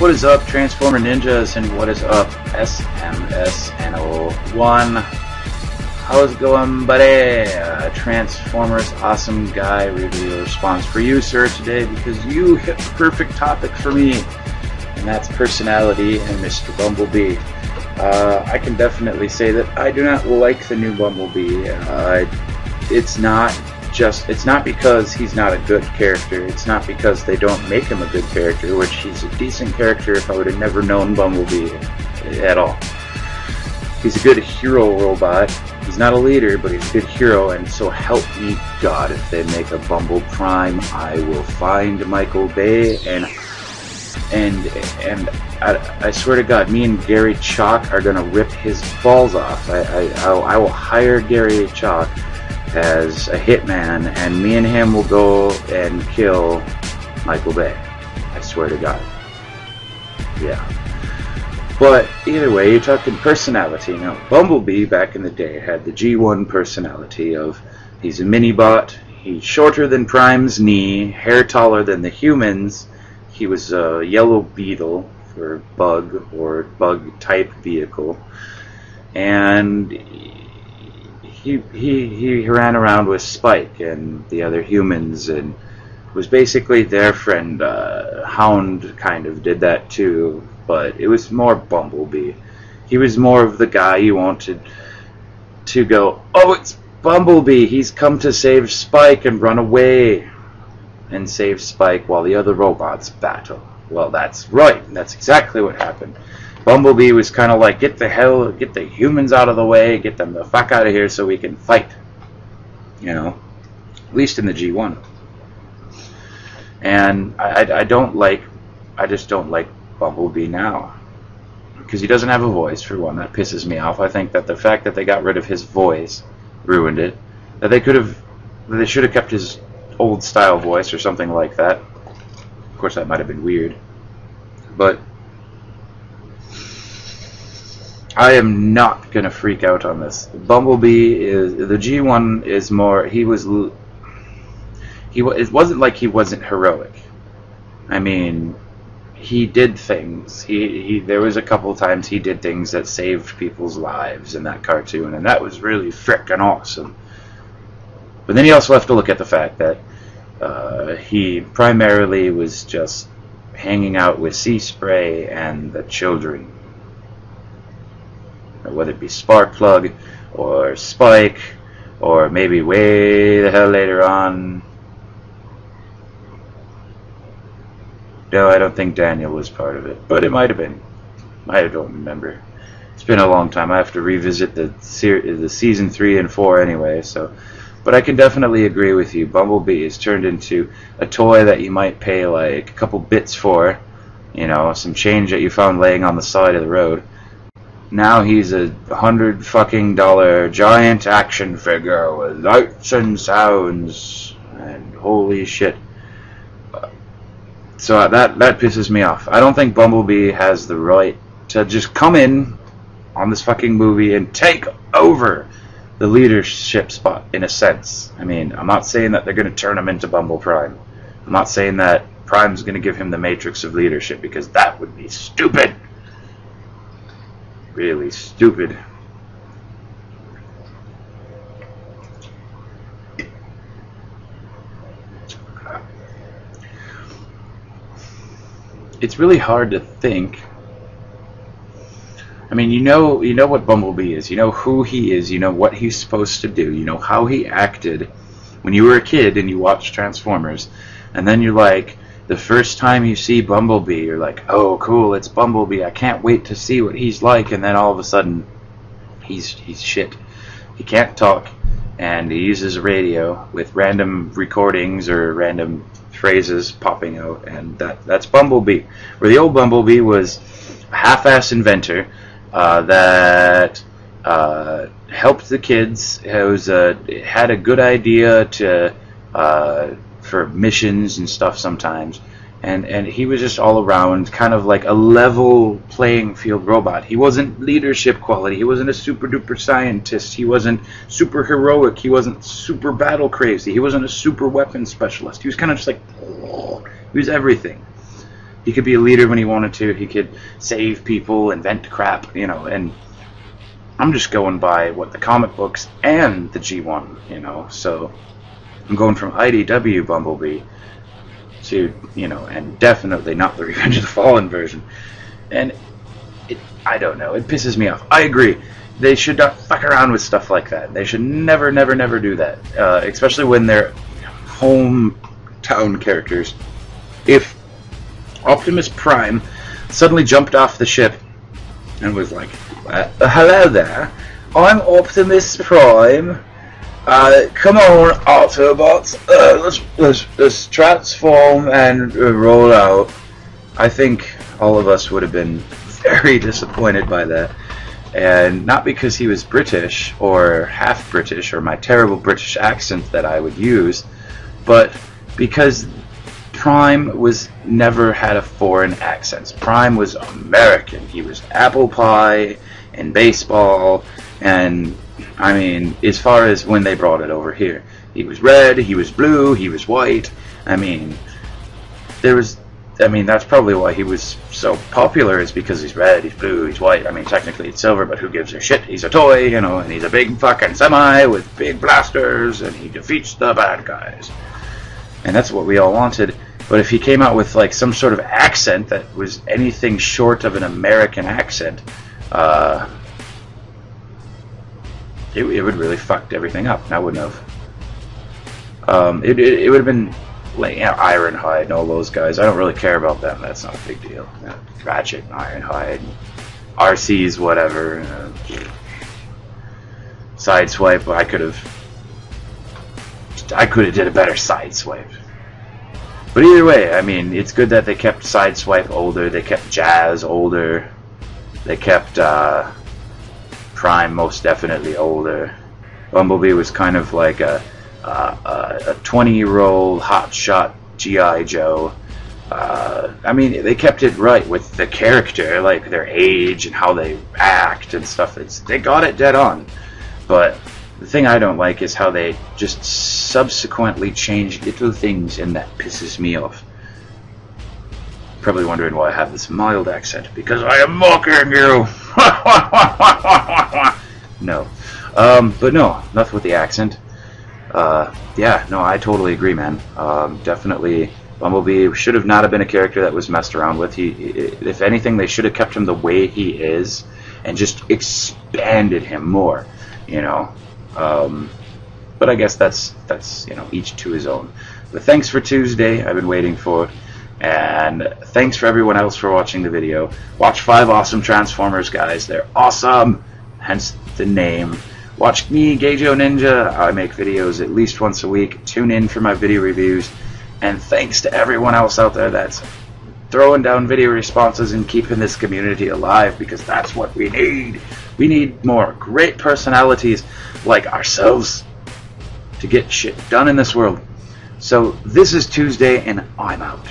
What is up, Transformer Ninjas, and what is up, SMSNO1? How's it going, buddy? Transformers Awesome Guy review response for you, sir, today, because you hit the perfect topic for me, and that's personality and Mr. Bumblebee. I can definitely say that I do not like the new Bumblebee. It's not because he's not a good character. It's not because they don't make him a good character, which he's a decent character if I would have never known Bumblebee at all. He's a good hero robot. He's not a leader, but he's a good hero, and so help me God, if they make a Bumble Prime, I will find Michael Bay, and I swear to God, me and Gary Chalk are gonna rip his balls off. I will hire Gary Chalk as a hitman, and me and him will go and kill Michael Bay. I swear to God. Yeah. But either way, you're talking personality. Now, Bumblebee back in the day had the G1 personality of he's a mini-bot, he's shorter than Prime's knee, hair taller than the humans, he was a yellow beetle for bug or bug type vehicle, and he ran around with Spike and the other humans and was basically their friend. Hound kind of did that too, but it was more Bumblebee. He was more of the guy you wanted to go, oh, it's Bumblebee, he's come to save Spike, and run away and save Spike while the other robots battle. Well, that's right, that's exactly what happened. Bumblebee was kind of like, get the humans out of the way, get them the fuck out of here so we can fight. You know, at least in the G1. And I just don't like Bumblebee now. Because he doesn't have a voice, for one. That pisses me off. I think that the fact that they got rid of his voice ruined it. That they should have kept his old style voice or something like that. Of course, that might have been weird. But I am not gonna freak out on this. Bumblebee is the G1 is more. It wasn't like he wasn't heroic. I mean, he did things. There was a couple times he did things that saved people's lives in that cartoon, and that was really frickin' awesome. But then you also have to look at the fact that he primarily was just hanging out with Sea Spray and the children. Whether it be Sparkplug or Spike, or maybe way the hell later on. No, I don't think Daniel was part of it, but it might have been. I don't remember. It's been a long time. I have to revisit the season 3 and 4 anyway. So, but I can definitely agree with you. Bumblebee has turned into a toy that you might pay like a couple bits for, you know, some change that you found laying on the side of the road. Now he's a $100 fucking giant action figure with lights and sounds, and holy shit. So that pisses me off. I don't think Bumblebee has the right to just come in on this fucking movie and take over the leadership spot, in a sense. I mean, I'm not saying that they're going to turn him into Bumble Prime. I'm not saying that Prime's going to give him the matrix of leadership, because that would be stupid. Really stupid. It's really hard to think. I mean, you know what Bumblebee is. You know who he is. You know what he's supposed to do. You know how he acted when you were a kid and you watched Transformers. And then you're like, the first time you see Bumblebee, you're like, oh, cool, it's Bumblebee. I can't wait to see what he's like. And then all of a sudden, he's shit. He can't talk, and he uses a radio with random recordings or random phrases popping out, and that's Bumblebee. Where the old Bumblebee was a half-ass inventor that helped the kids. Had a good idea for missions and stuff sometimes, and he was just all around kind of like a level playing field robot. He wasn't leadership quality, he wasn't a super duper scientist, he wasn't super heroic, he wasn't super battle crazy, he wasn't a super weapon specialist. He was kind of just like, he was everything. He could be a leader when he wanted to. He could save people, invent crap, you know, and I'm just going by what the comic books and the G1, you know, so I'm going from IDW Bumblebee to, you know, and definitely not the Revenge of the Fallen version. And I don't know, it pisses me off. I agree. They should not fuck around with stuff like that. They should never, never, never do that, especially when they're hometown characters. If Optimus Prime suddenly jumped off the ship and was like, hello there, I'm Optimus Prime. Come on, Autobots, let's transform and roll out. I think all of us would have been very disappointed by that. And not because he was British or half British or my terrible British accent that I would use, but because Prime was never had a foreign accent. Prime was American. He was apple pie and baseball, and I mean, as far as when they brought it over here, he was red, he was blue, he was white. I mean, that's probably why he was so popular, is because he's red, he's blue, he's white. I mean, technically it's silver, but who gives a shit? He's a toy, you know, and he's a big fucking semi with big blasters, and he defeats the bad guys. And that's what we all wanted. But if he came out with like some sort of accent that was anything short of an American accent, it would really fucked everything up. That wouldn't have. It would have been like, you know, Ironhide and all those guys. I don't really care about them. That's not a big deal. You know, Ratchet and Ironhide, RC's whatever. Sideswipe. I could have did a better Sideswipe. But either way, I mean, it's good that they kept Sideswipe older, they kept Jazz older, they kept Prime most definitely older. Bumblebee was kind of like a 20-year-old hotshot G.I. Joe. I mean, they kept it right with the character, like their age and how they act and stuff. They got it dead on. But the thing I don't like is how they just subsequently change little things, and that pisses me off. Probably wondering why I have this mild accent. Because I am mocking you! No. But no, enough with the accent. Yeah, no, I totally agree, man. Definitely, Bumblebee should have not have been a character that was messed around with. If anything, they should have kept him the way he is and just expanded him more, you know. But I guess that's you know, each to his own. But thanks for Tuesday. I've been waiting for it. And thanks for everyone else for watching the video. Watch 5 awesome Transformers, guys. They're awesome, hence the name. Watch me, gageoninja. I make videos at least once a week. Tune in for my video reviews. And thanks to everyone else out there that's throwing down video responses and keeping this community alive, because that's what we need. We need more great personalities like ourselves to get shit done in this world. So this is Tuesday, and I'm out.